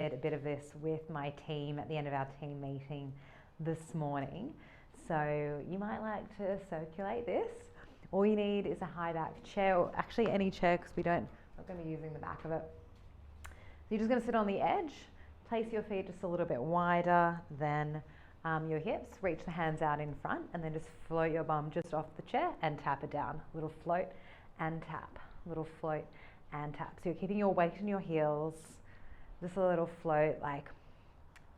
a bit of this with my team at the end of our team meeting this morning. So you might like to circulate this. All you need is a high back chair, or actually any chair, because we're not going to be using the back of it. So you're just going to sit on the edge, place your feet just a little bit wider than your hips, reach the hands out in front, and then just float your bum just off the chair and tap it down. Little float and tap, little float and tap. So you're keeping your weight in your heels, just a little float, like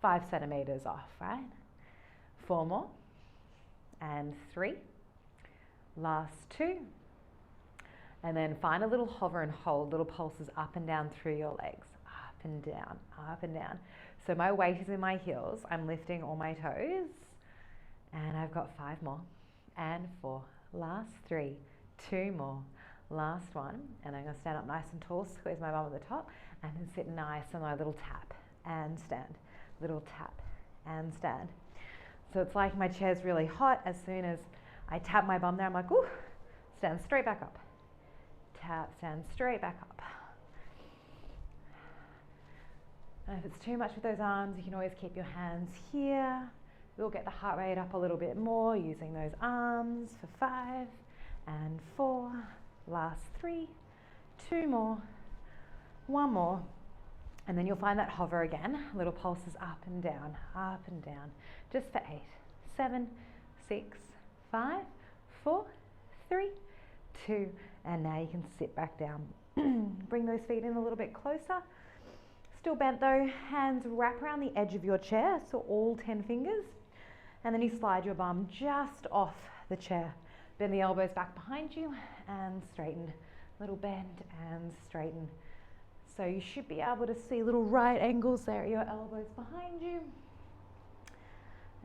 5 centimeters off, right? 4 more, and 3, last 2, and then find a little hover and hold, little pulses up and down through your legs, up and down, up and down. So my weight is in my heels, I'm lifting all my toes, and I've got 5 more, and 4, last 3, 2 more, last 1, and I'm going to stand up nice and tall, squeeze my bum at the top, and then sit nice on my little tap and stand, little tap and stand. So it's like my chair's really hot. As soon as I tap my bum there, I'm like, ooh, stand straight back up. Tap, stand straight back up. And if it's too much with those arms, you can always keep your hands here. We'll get the heart rate up a little bit more using those arms for 5 and 4, last 3, 2 more, 1 more, and then you'll find that hover again, little pulses up and down, just for 8, 7, 6, 5, 4, 3, 2, and now you can sit back down. Bring those feet in a little bit closer. Still bent though, hands wrap around the edge of your chair, so all 10 fingers, and then you slide your bum just off the chair. Bend the elbows back behind you and straighten. Little bend and straighten. So you should be able to see little right angles there at your elbows behind you.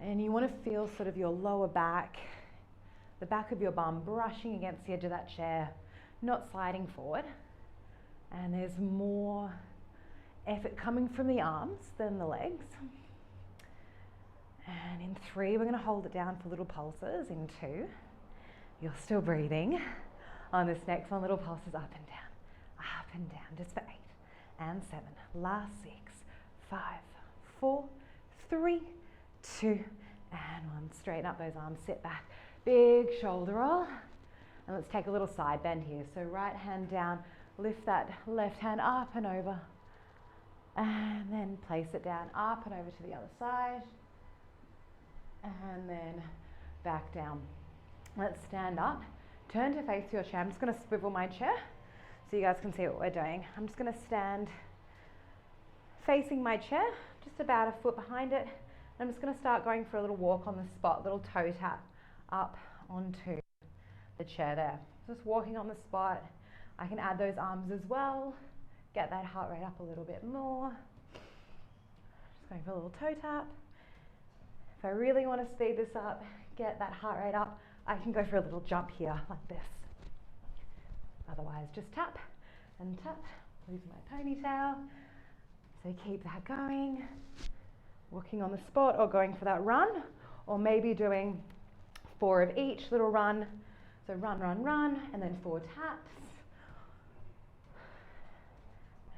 And you want to feel sort of your lower back, the back of your bum brushing against the edge of that chair, not sliding forward. And there's more effort coming from the arms than the legs. And in 3, we're going to hold it down for little pulses. In 2, you're still breathing. On this next one, little pulses up and down, just for 8 and 7, last 6, 5, 4, 3, 2, and 1. Straighten up those arms, sit back, big shoulder roll. And let's take a little side bend here. So right hand down, lift that left hand up and over, and then place it down, up and over to the other side, and then back down. Let's stand up, turn to face your chair. I'm just going to swivel my chair so you guys can see what we're doing. I'm just going to stand facing my chair, just about a foot behind it. I'm just going to start going for a little walk on the spot, little toe tap up onto the chair there. Just walking on the spot. I can add those arms as well, get that heart rate up a little bit more. Just going for a little toe tap. If I really want to speed this up, get that heart rate up, I can go for a little jump here like this. Otherwise, just tap and tap. Lose my ponytail. So keep that going. Walking on the spot or going for that run, or maybe doing 4 of each little run. So run, run, run, and then 4 taps.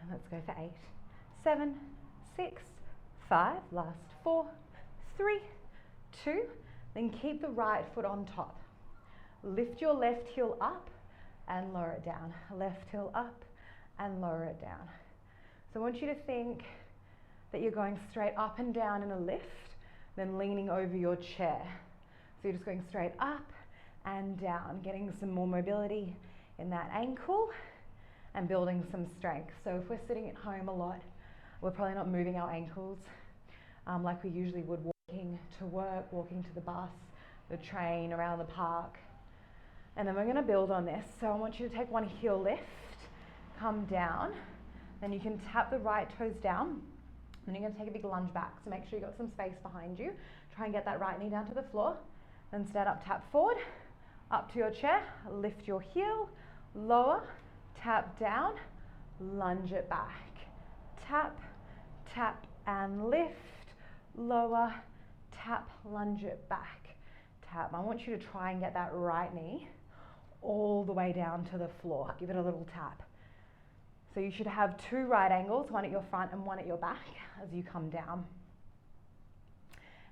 And let's go for 8, 7, 6, 5, last 4, 3, 2, then keep the right foot on top. Lift your left heel up and lower it down. Left heel up and lower it down. So I want you to think that you're going straight up and down in a lift, then leaning over your chair. So you're just going straight up and down, getting some more mobility in that ankle and building some strength. So if we're sitting at home a lot, we're probably not moving our ankles like we usually would walking to work, walking to the bus, the train, around the park. And then we're going to build on this. So I want you to take one heel lift, come down, then you can tap the right toes down, and you're going to take a big lunge back. So make sure you've got some space behind you. Try and get that right knee down to the floor. Then stand up, tap forward, up to your chair, lift your heel, lower, tap down, lunge it back. Tap, tap and lift, lower, tap, lunge it back. Tap. I want you to try and get that right knee all the way down to the floor. Give it a little tap. So you should have 2 right angles, one at your front and one at your back as you come down.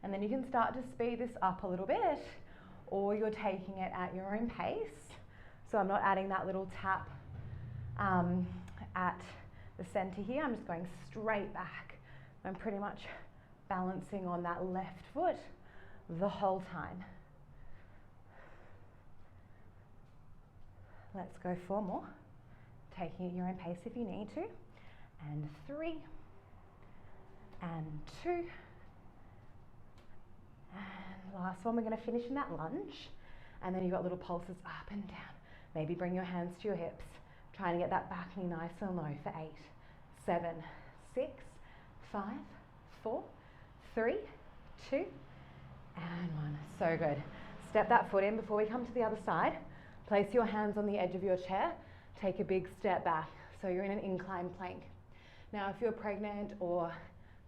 And then you can start to speed this up a little bit, or you're taking it at your own pace. So I'm not adding that little tap at the center here. I'm just going straight back. I'm pretty much balancing on that left foot the whole time. Let's go 4 more. Taking it at your own pace if you need to. And 3, and 2, and last one. We're going to finish in that lunge, and then you've got little pulses up and down. Maybe bring your hands to your hips, trying to get that back knee nice and low for 8, 7, 6, 5, 4, 3, 2, and 1. So good. Step that foot in before we come to the other side. Place your hands on the edge of your chair. Take a big step back. So you're in an incline plank. Now, if you're pregnant or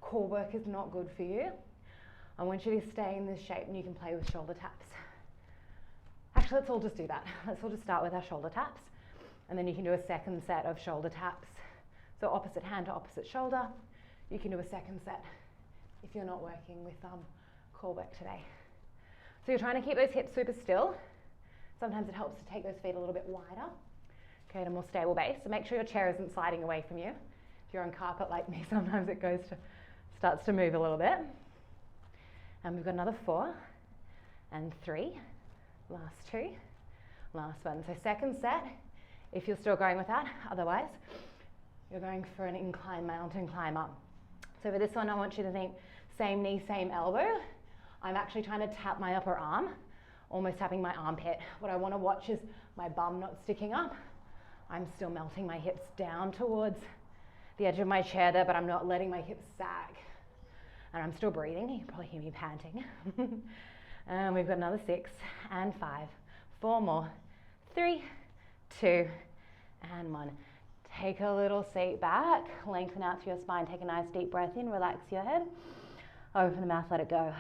core work is not good for you, I want you to stay in this shape and you can play with shoulder taps. Actually, let's all just do that. Let's all just start with our shoulder taps. And then you can do a second set of shoulder taps. So opposite hand to opposite shoulder. You can do a second set if you're not working with core work today. So you're trying to keep those hips super still. Sometimes it helps to take those feet a little bit wider. Okay, at a more stable base. So make sure your chair isn't sliding away from you. If you're on carpet like me, sometimes it starts to move a little bit. And we've got another 4 and 3. Last 2, last one. So second set, if you're still going with that. Otherwise, you're going for an incline mountain climb up. So for this one, I want you to think same knee, same elbow. I'm actually trying to tap my upper arm, almost tapping my armpit. What I want to watch is my bum not sticking up. I'm still melting my hips down towards the edge of my chair there, but I'm not letting my hips sag. And I'm still breathing. You can probably hear me panting. And we've got another 6 and 5, 4 more, 3, 2, and 1. Take a little seat back, lengthen out through your spine, take a nice deep breath in, relax your head, open the mouth, let it go.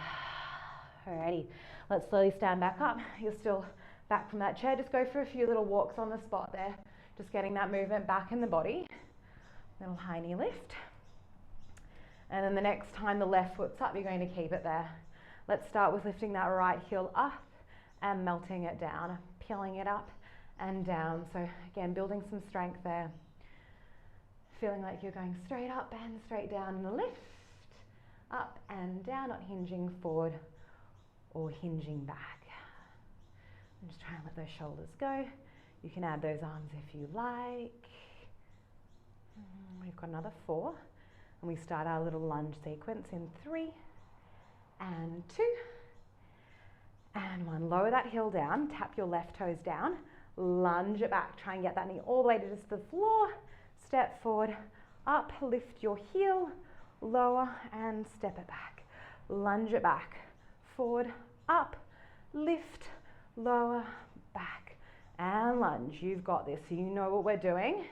Alrighty, let's slowly stand back up. You're still back from that chair. Just go for a few little walks on the spot there, just getting that movement back in the body. Little high knee lift. And then the next time the left foot's up, you're going to keep it there. Let's start with lifting that right heel up and melting it down, peeling it up and down. So again, building some strength there. Feeling like you're going straight up and straight down in a lift, up and down, not hinging forward or hinging back. And just try and let those shoulders go. You can add those arms if you like. We've got another 4. And we start our little lunge sequence in 3 and 2 and 1. Lower that heel down, tap your left toes down, lunge it back. Try and get that knee all the way to just the floor. Step forward, up, lift your heel, lower and step it back. Lunge it back, forward, up, lift, lower, back, and lunge. You've got this. So you know what we're doing.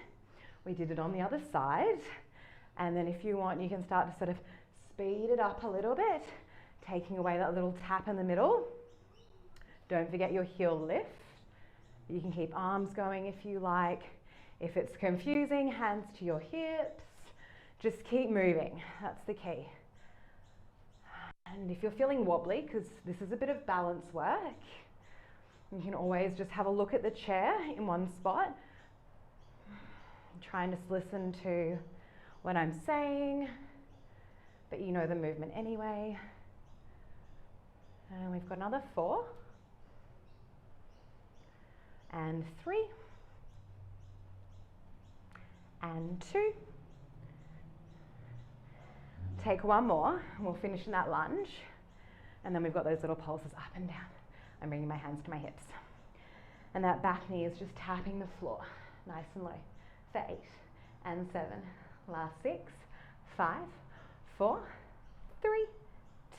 We did it on the other side. And then if you want, you can start to sort of speed it up a little bit, taking away that little tap in the middle. Don't forget your heel lift. You can keep arms going if you like. If it's confusing, hands to your hips. Just keep moving. That's the key. And if you're feeling wobbly, because this is a bit of balance work, you can always just have a look at the chair in one spot. Try and just listen to what I'm saying, but you know the movement anyway. And we've got another 4 and 3 and 2. Take one more and we'll finish in that lunge. And then we've got those little pulses up and down. I'm bringing my hands to my hips. And that back knee is just tapping the floor, nice and low, for 8 and 7. Last 6, 5, 4, 3,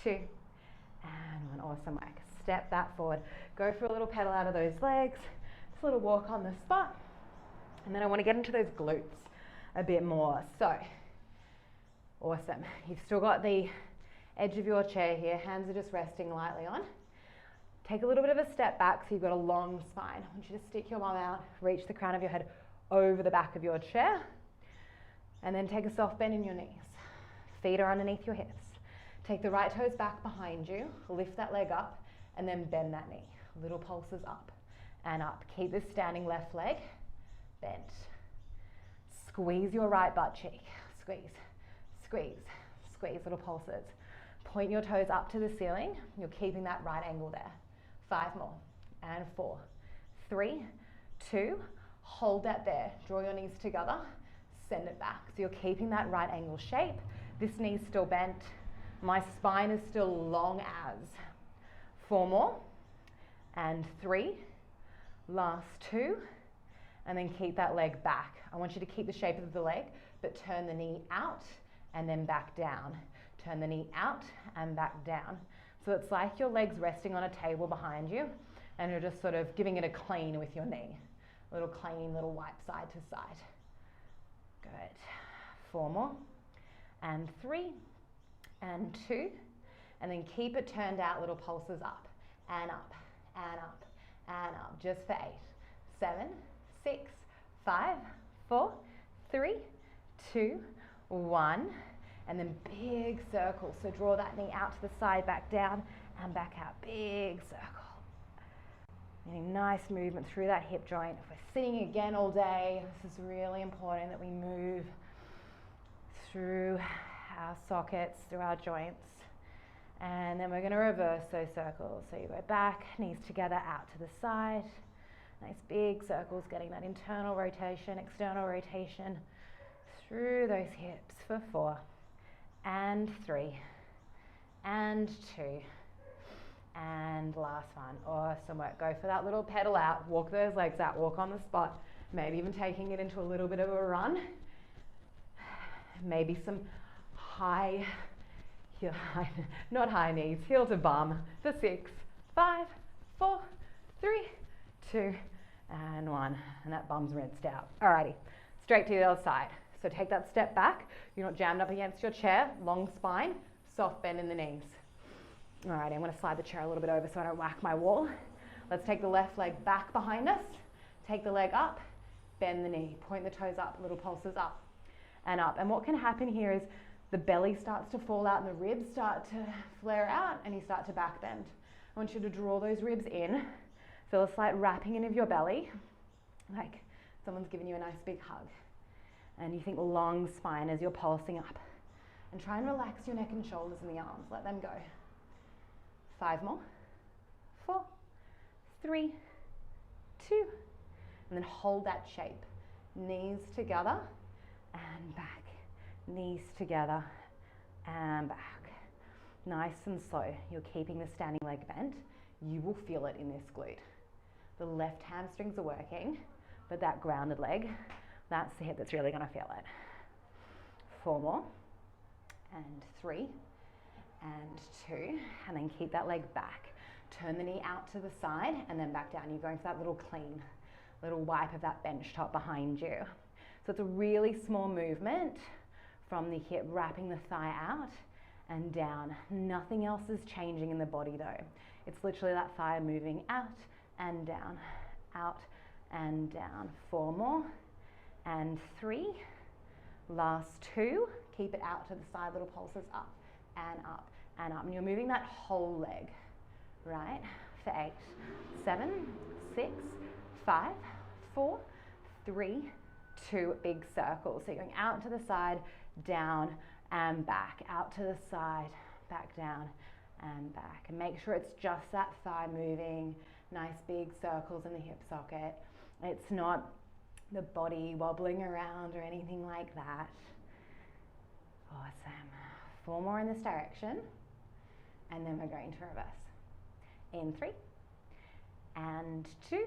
2, and 1. Awesome work. Step that forward. Go for a little pedal out of those legs. Just a little walk on the spot. And then I want to get into those glutes a bit more. So, awesome. You've still got the edge of your chair here. Hands are just resting lightly on. Take a little bit of a step back so you've got a long spine. I want you to stick your arm out, reach the crown of your head over the back of your chair. And then take a soft bend in your knees. Feet are underneath your hips. Take the right toes back behind you, lift that leg up, and then bend that knee. Little pulses up and up. Keep this standing left leg bent. Squeeze your right butt cheek. Squeeze, squeeze, squeeze, little pulses. Point your toes up to the ceiling. You're keeping that right angle there. 5 more, and 4, 3, 2, hold that there. Draw your knees together, send it back. So you're keeping that right angle shape. This knee's still bent. My spine is still long as. 4 more, and 3, last 2, and then keep that leg back. I want you to keep the shape of the leg, but turn the knee out and then back down. Turn the knee out and back down. So it's like your leg's resting on a table behind you and you're just sort of giving it a clean with your knee. A little clean, little wipe side to side. Good. 4 more, and 3, and 2, and then keep it turned out, little pulses up and up and up and up, just for 8, 7, 6, 5, 4, 3, 2, 1, and then big circle. So draw that knee out to the side, back down and back out, big circle. Getting nice movement through that hip joint. If we're sitting again all day, this is really important that we move through our sockets, through our joints. And then we're going to reverse those circles. So you go back, knees together, out to the side. Nice big circles, getting that internal rotation, external rotation through those hips for 4, and 3, and 2, and last one. Awesome work. Go for that little pedal out, walk those legs out, walk on the spot, maybe even taking it into a little bit of a run. Maybe some high, not high knees, heel to bum for 6, 5, 4, 3, 2, and 1. And that bum's rinsed out. Alrighty, straight to the other side. So take that step back. You're not jammed up against your chair, long spine, soft bend in the knees. Alrighty, I'm going to slide the chair a little bit over so I don't whack my wall. Let's take the left leg back behind us. Take the leg up, bend the knee, point the toes up, little pulses up and up. And what can happen here is the belly starts to fall out and the ribs start to flare out and you start to back bend. I want you to draw those ribs in. Feel a slight wrapping in of your belly, like someone's giving you a nice big hug. And you think long spine as you're pulsing up. And try and relax your neck and shoulders and the arms. Let them go. 5 more. 4, 3, 2. And then hold that shape. Knees together and back. Knees together and back. Nice and slow. You're keeping the standing leg bent. You will feel it in this glute. The left hamstrings are working, but that grounded leg, that's the hip that's really going to feel it. 4 more, and 3, and 2, and then keep that leg back. Turn the knee out to the side and then back down. You're going for that little clean, little wipe of that bench top behind you. So it's a really small movement from the hip, wrapping the thigh out and down. Nothing else is changing in the body though. It's literally that thigh moving out and down, out and down. 4 more, and 3, last 2, keep it out to the side, little pulses up and up and up. And you're moving that whole leg, right? For 8, 7, 6, 5, 4, 3, 2, big circles. So you're going out to the side, down and back, out to the side, back down and back. And make sure it's just that thigh moving, nice big circles in the hip socket. It's not the body wobbling around or anything like that. Awesome. 4 more in this direction, and then we're going to reverse. In 3, and 2,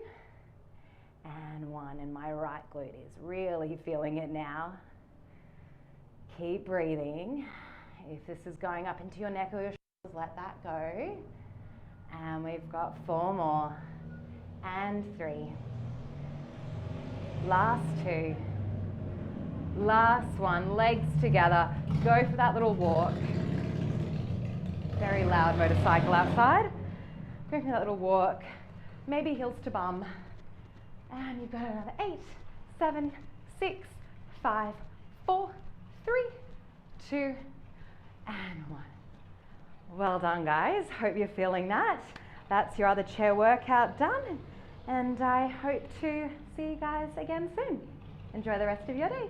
and 1. And my right glute is really feeling it now. Keep breathing. If this is going up into your neck or your shoulders, let that go. And we've got 4 more, and 3. Last 2. Last 1, legs together. Go for that little walk. Very loud motorcycle outside. Go for that little walk. Maybe heels to bum. And you've got another 8, 7, 6, 5, 4, 3, 2, and 1. Well done, guys. Hope you're feeling that. That's your other chair workout done. And I hope to see you guys again soon. Enjoy the rest of your day.